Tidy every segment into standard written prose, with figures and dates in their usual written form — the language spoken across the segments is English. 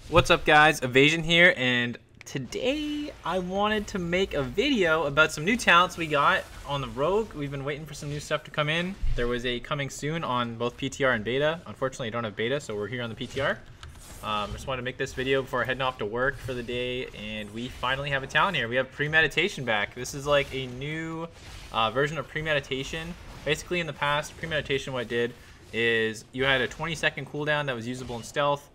What's up guys, Evasion here, and today I wanted to make a video about some new talents we got on the Rogue. We've been waiting for some new stuff to come in. There was a coming soon on both PTR and beta. Unfortunately I don't have beta, so we're here on the PTR. Just wanted to make this video before heading off to work for the day, and we finally have a talent here. We have Premeditation back. This is like a new version of Premeditation. Basically in the past, Premeditation, what it did is you had a 20-second cooldown that was usable in stealth.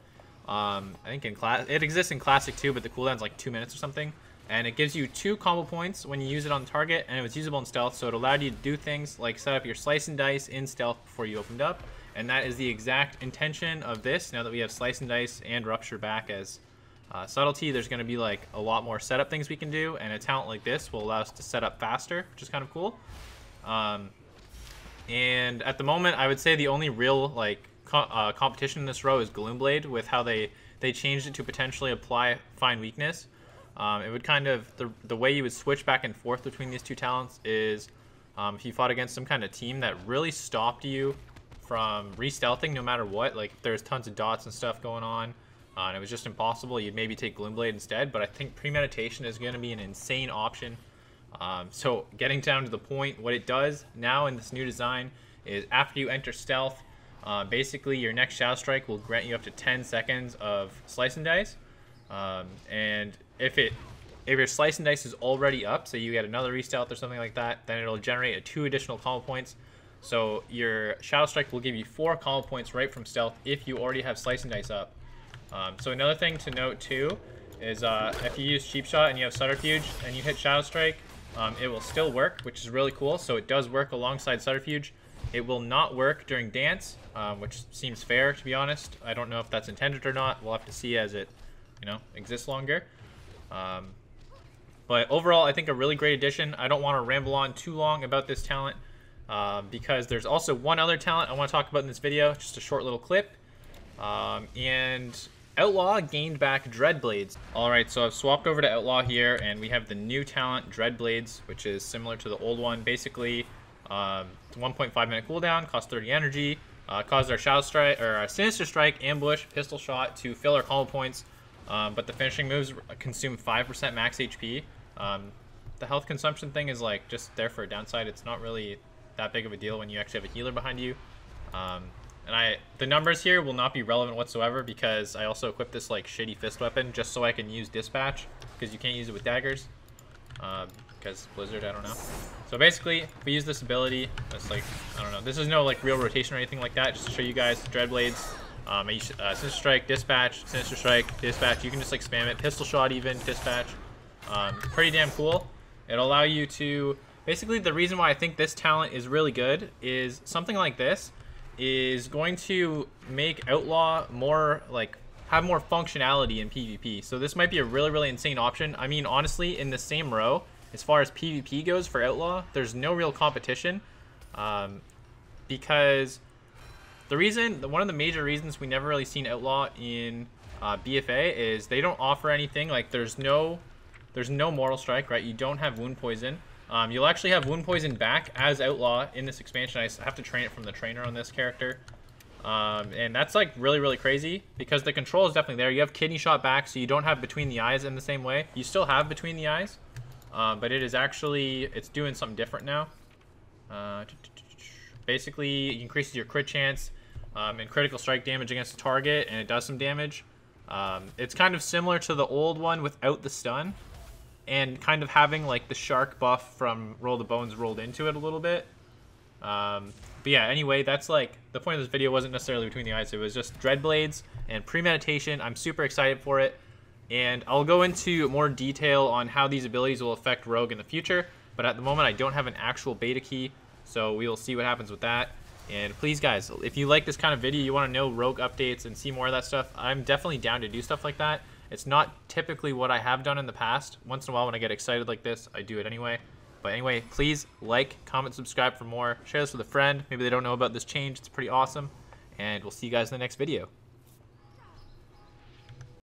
I think in class it exists in classic too, but the cooldown's like 2 minutes or something, and it gives you 2 combo points when you use it on target, and it was usable in stealth, so it allowed you to do things like set up your slice and dice in stealth before you opened up. And that is the exact intention of this. Now that we have slice and dice and rupture back as subtlety, there's going to be like a lot more setup things we can do, and a talent like this will allow us to set up faster, which is kind of cool. And at the moment I would say the only real like competition in this row is Dreadblades, with how they changed it to potentially find weakness. It would kind of, the way you would switch back and forth between these two talents is if you fought against some kind of team that really stopped you from re-stealthing no matter what, like if there's tons of dots and stuff going on and it was just impossible, you'd maybe take Dreadblade instead. But I think Premeditation is going to be an insane option. So getting down to the point, what it does now in this new design is after you enter stealth, basically your next Shadow Strike will grant you up to 10 seconds of slice and dice, and if your slice and dice is already up, so you get another re-stealth or something like that, then it'll generate 2 additional combo points. So your Shadow Strike will give you 4 combo points right from stealth if you already have slice and dice up. So another thing to note too is if you use Cheap Shot and you have Subterfuge and you hit Shadow Strike, it will still work, which is really cool. So it does work alongside Subterfuge. It will not work during dance, which seems fair, to be honest. I don't know if that's intended or not. We'll have to see as it, exists longer. But overall, I think a really great addition. I don't want to ramble on too long about this talent because there's also one other talent I want to talk about in this video, just a short little clip. And Outlaw gained back Dreadblades. Alright, so I've swapped over to Outlaw here, and we have the new talent, Dreadblades, which is similar to the old one. Basically, 1.5 minute cooldown, cost 30 energy, caused our Shadow Strike or our Sinister Strike, Ambush, Pistol Shot to fill our combo points, but the finishing moves consume 5% max HP. The health consumption thing is like just there for a downside. It's not really that big of a deal when you actually have a healer behind you. And the numbers here will not be relevant whatsoever because I also equipped this like shitty fist weapon just so I can use Dispatch, because you can't use it with daggers. Because Blizzard, I don't know. So basically, if we use this ability, that's like, I don't know, this is no like real rotation or anything like that, just to show you guys Dreadblades. Sinister Strike, Dispatch, Sinister Strike, Dispatch. You can just like spam it, Pistol Shot even, Dispatch. Pretty damn cool. It'll allow you to, basically the reason why I think this talent is really good is something like this is going to make Outlaw more like, have more functionality in PvP. So this might be a really insane option. I mean, honestly, in the same row, as far as PvP goes for Outlaw, there's no real competition, because one of the major reasons we never really seen Outlaw in BFA is they don't offer anything. Like there's no Mortal Strike, right? You don't have Wound Poison. You'll actually have Wound Poison back as Outlaw in this expansion. I have to train it from the trainer on this character. And that's like really crazy because the control is definitely there. You have Kidney Shot back, so you don't have Between the Eyes in the same way. You still have Between the Eyes, but it is actually, it's doing something different now. Basically, it increases your crit chance and critical strike damage against a target, and it does some damage. It's kind of similar to the old one without the stun, and kind of having like the shark buff from Roll the Bones rolled into it a little bit. But yeah, anyway, that's like, the point of this video wasn't necessarily Between the Eyes, it was just Dreadblades and Premeditation. I'm super excited for it, and I'll go into more detail on how these abilities will affect Rogue in the future, but at the moment I don't have an actual beta key, so we will see what happens with that. And please guys, if you like this kind of video, you want to know Rogue updates and see more of that stuff, I'm definitely down to do stuff like that. It's not typically what I have done in the past. Once in a while when I get excited like this, I do it anyway. But anyway, please like, comment, subscribe for more. Share this with a friend. Maybe they don't know about this change. It's pretty awesome. And we'll see you guys in the next video.